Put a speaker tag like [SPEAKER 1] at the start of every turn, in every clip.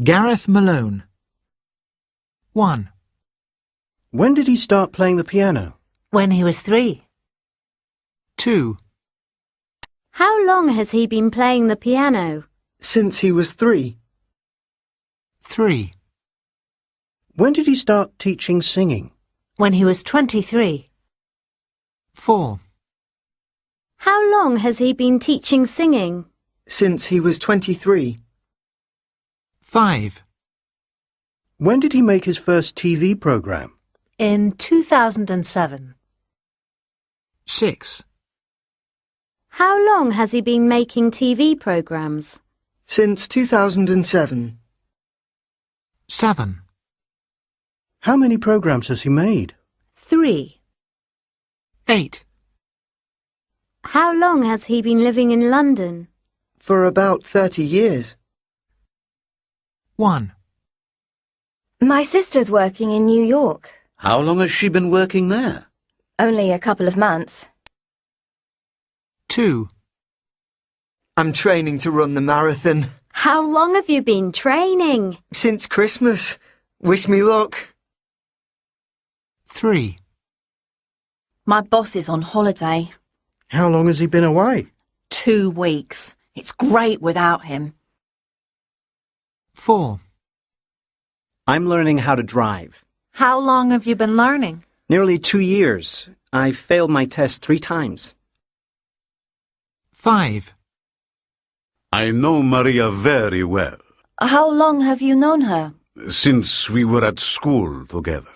[SPEAKER 1] Gareth Malone. 1.
[SPEAKER 2] When did he start playing the piano?
[SPEAKER 3] When he was 3.
[SPEAKER 1] 2.
[SPEAKER 4] How long has he been playing the piano?
[SPEAKER 5] Since he was 3.
[SPEAKER 1] 3.
[SPEAKER 2] When did he start teaching singing?
[SPEAKER 3] When he was 23.
[SPEAKER 1] 4.
[SPEAKER 4] How long has he been teaching singing?
[SPEAKER 5] Since he was 23.
[SPEAKER 1] 5.
[SPEAKER 2] When did he make his first TV program?
[SPEAKER 3] In 2007.
[SPEAKER 1] 6.
[SPEAKER 4] How long has he been making TV programs?
[SPEAKER 5] Since 2007.
[SPEAKER 1] 7.
[SPEAKER 2] How many programs has he made?
[SPEAKER 3] 3.
[SPEAKER 1] 8.
[SPEAKER 4] How long has he been living in London?
[SPEAKER 5] For about 30 years.
[SPEAKER 1] 1.
[SPEAKER 6] My sister's working in New York.
[SPEAKER 7] How long has she been working there?
[SPEAKER 6] Only a couple of months.
[SPEAKER 1] 2.
[SPEAKER 5] I'm training to run the marathon.
[SPEAKER 4] How long have you been training?
[SPEAKER 5] Since Christmas. Wish me luck.
[SPEAKER 1] 3.
[SPEAKER 8] My boss is on holiday.
[SPEAKER 2] How long has he been away?
[SPEAKER 8] 2 weeks. It's great without him.
[SPEAKER 1] 4.
[SPEAKER 9] I'm learning how to drive.
[SPEAKER 3] How long have you been learning?
[SPEAKER 9] Nearly 2 years. I failed my test 3 times.
[SPEAKER 1] 5.
[SPEAKER 10] I know Maria very well,
[SPEAKER 8] How long have you known her?
[SPEAKER 10] since we were at school together.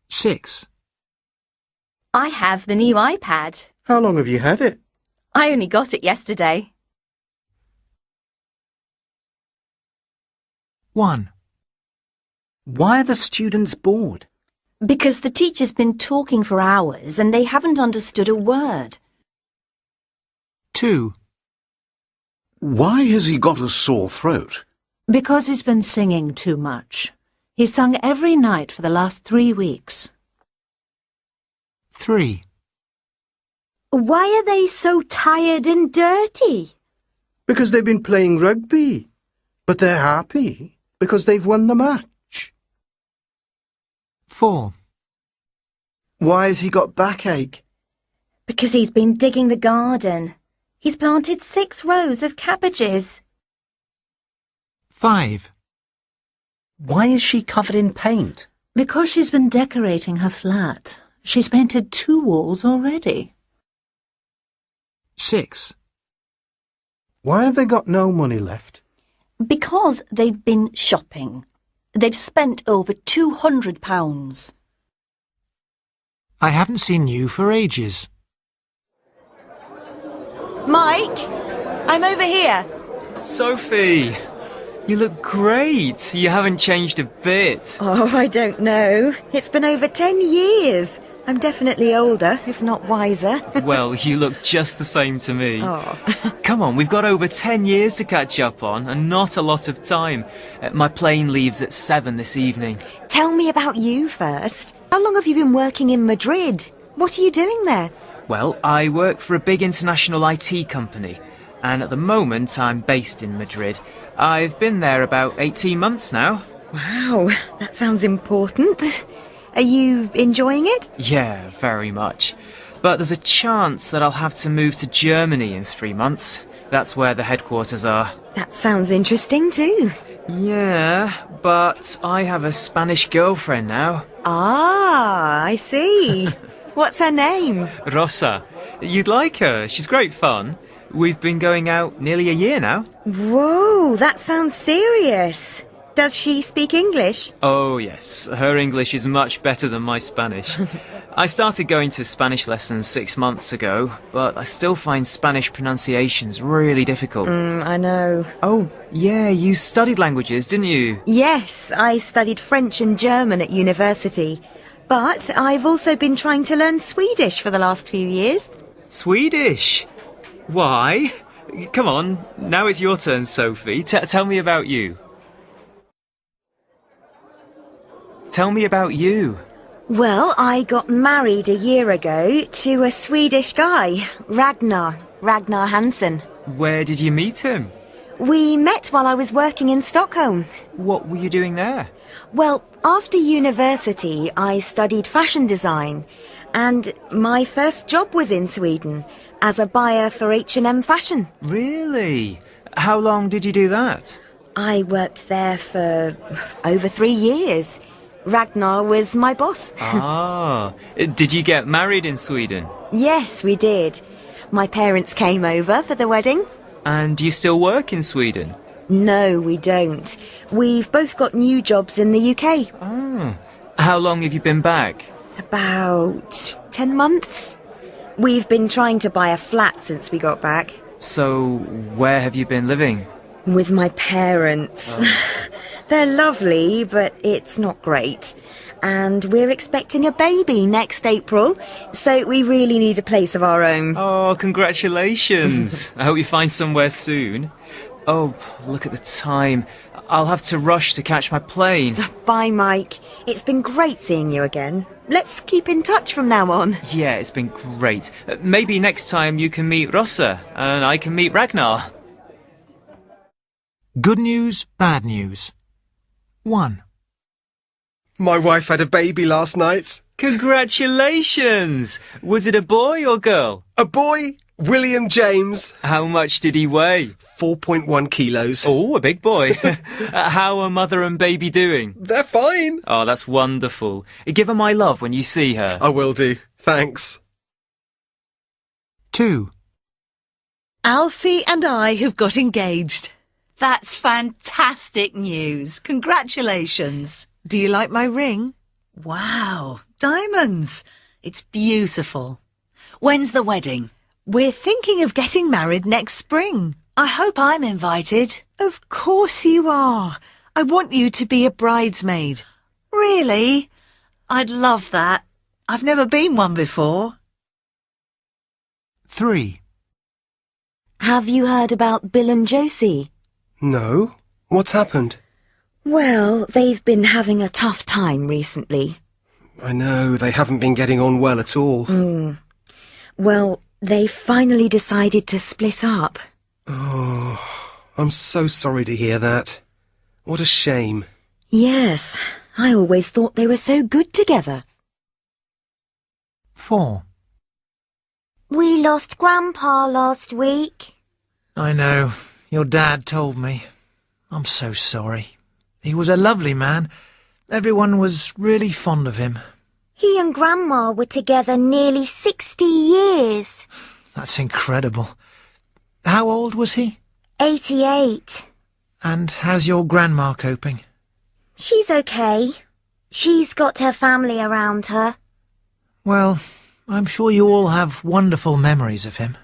[SPEAKER 1] 6.
[SPEAKER 6] I have the new iPad.
[SPEAKER 2] How long have you had it?
[SPEAKER 6] I only got it yesterday.
[SPEAKER 1] 1.
[SPEAKER 9] Why are the students bored?
[SPEAKER 8] Because the teacher's been talking for hours and they haven't understood a word.
[SPEAKER 1] 2.
[SPEAKER 10] Why has he got a sore throat?
[SPEAKER 3] Because he's been singing too much. He's sung every night for the last 3 weeks.
[SPEAKER 1] 3.
[SPEAKER 4] Why are they so tired and dirty?
[SPEAKER 2] Because they've been playing rugby. But they're happy because they've won the match.
[SPEAKER 1] 4.
[SPEAKER 5] Why has he got backache?
[SPEAKER 6] Because he's been digging the garden. He's planted 6 rows of cabbages.
[SPEAKER 1] 5.
[SPEAKER 9] Why is she covered in paint?
[SPEAKER 3] Because she's been decorating her flat. She's painted 2 walls already.
[SPEAKER 1] 6.
[SPEAKER 2] Why have they got no money left?
[SPEAKER 8] Because they've been shopping. They've spent over £200.
[SPEAKER 1] I haven't seen you for ages.
[SPEAKER 11] Mike, I'm over here.
[SPEAKER 12] Sophie, you look great. You haven't changed a bit.
[SPEAKER 11] Oh, I don't know. It's been over 10 years. I'm definitely older, if not wiser.
[SPEAKER 12] Well, you look just the same to me.
[SPEAKER 11] Oh.
[SPEAKER 12] Come on, we've got over 10 years to catch up on and not a lot of time. My plane leaves at 7 this evening.
[SPEAKER 11] Tell me about you first. How long have you been working in Madrid? What are you doing there?
[SPEAKER 12] Well, I work for a big international IT company, and at the moment I'm based in Madrid. I've been there about 18 months now.
[SPEAKER 11] Wow, that sounds important. Are you enjoying it?
[SPEAKER 12] Yeah, very much. But there's a chance that I'll have to move to Germany in 3 months. That's where the headquarters are.
[SPEAKER 11] That sounds interesting too.
[SPEAKER 12] Yeah, but I have a Spanish girlfriend now.
[SPEAKER 11] Ah, I see. What's her name?
[SPEAKER 12] Rosa. You'd like her. She's great fun. We've been going out nearly a year now.
[SPEAKER 11] Whoa, that sounds serious. Does she speak English?
[SPEAKER 12] Oh, yes. Her English is much better than my Spanish. I started going to Spanish lessons 6 months ago, but I still find Spanish pronunciations really difficult.
[SPEAKER 11] I know.
[SPEAKER 12] Oh, yeah, you studied languages, didn't you?
[SPEAKER 11] Yes, I studied French and German at university. But I've also been trying to learn Swedish for the last few years.
[SPEAKER 12] Swedish? Why? Come on, now it's your turn, Sophie. Tell me about you. Tell me about you.
[SPEAKER 11] Well, I got married a year ago to a Swedish guy, Ragnar Hansen.
[SPEAKER 12] Where did you meet him?
[SPEAKER 11] We met while I was working in Stockholm.
[SPEAKER 12] What were you doing there?
[SPEAKER 11] Well, after university, I studied fashion design, and my first job was in Sweden as a buyer for H&M Fashion.
[SPEAKER 12] Really? How long did you do that?
[SPEAKER 11] I worked there for over 3 years. Ragnar was my boss.
[SPEAKER 12] Ah, did you get married in Sweden?
[SPEAKER 11] Yes, we did. My parents came over for the wedding.
[SPEAKER 12] And do you still work in Sweden?
[SPEAKER 11] No, we don't. We've both got new jobs in the UK.
[SPEAKER 12] Ah. How long have you been back?
[SPEAKER 11] About 10 months. We've been trying to buy a flat since we got back.
[SPEAKER 12] So, where have you been living?
[SPEAKER 11] With my parents. They're lovely, but it's not great. And we're expecting a baby next April, so we really need a place of our own.
[SPEAKER 12] Oh, congratulations. I hope you find somewhere soon. Oh, look at the time. I'll have to rush to catch my plane.
[SPEAKER 11] Bye, Mike. It's been great seeing you again. Let's keep in touch from now on.
[SPEAKER 12] Yeah, it's been great. Maybe next time you can meet Rossa, and I can meet Ragnar.
[SPEAKER 1] Good news, bad news. 1.
[SPEAKER 13] My wife had a baby last night.
[SPEAKER 12] Congratulations! Was it a boy or girl?
[SPEAKER 13] A boy, William James.
[SPEAKER 12] How much did he weigh?
[SPEAKER 13] 4.1 kilos.
[SPEAKER 12] Oh, a big boy. How are mother and baby doing?
[SPEAKER 13] They're fine.
[SPEAKER 12] Oh, that's wonderful. Give her my love when you see her.
[SPEAKER 13] I will do. Thanks.
[SPEAKER 1] 2.
[SPEAKER 14] Alfie and I have got engaged. That's fantastic news. Congratulations. Do you like my ring? Wow, diamonds. It's beautiful. When's the wedding? We're thinking of getting married next spring. I hope I'm invited. Of course you are. I want you to be a bridesmaid. Really? I'd love that. I've never been one before.
[SPEAKER 1] 3.
[SPEAKER 11] Have you heard about Bill and Josie?
[SPEAKER 13] No. What's happened?
[SPEAKER 11] Well, they've been having a tough time recently.
[SPEAKER 13] I know, they haven't been getting on well at all.
[SPEAKER 11] Well, they finally decided to split up.
[SPEAKER 13] Oh, I'm so sorry to hear that. What a shame.
[SPEAKER 11] Yes, I always thought they were so good together.
[SPEAKER 1] 4.
[SPEAKER 4] We lost Grandpa last week.
[SPEAKER 1] I know. Your dad told me. I'm so sorry. He was a lovely man. Everyone was really fond of him.
[SPEAKER 4] He and Grandma were together nearly 60 years.
[SPEAKER 1] That's incredible. How old was he?
[SPEAKER 4] 88.
[SPEAKER 1] And how's your grandma coping?
[SPEAKER 4] She's okay. She's got her family around her.
[SPEAKER 1] Well, I'm sure you all have wonderful memories of him.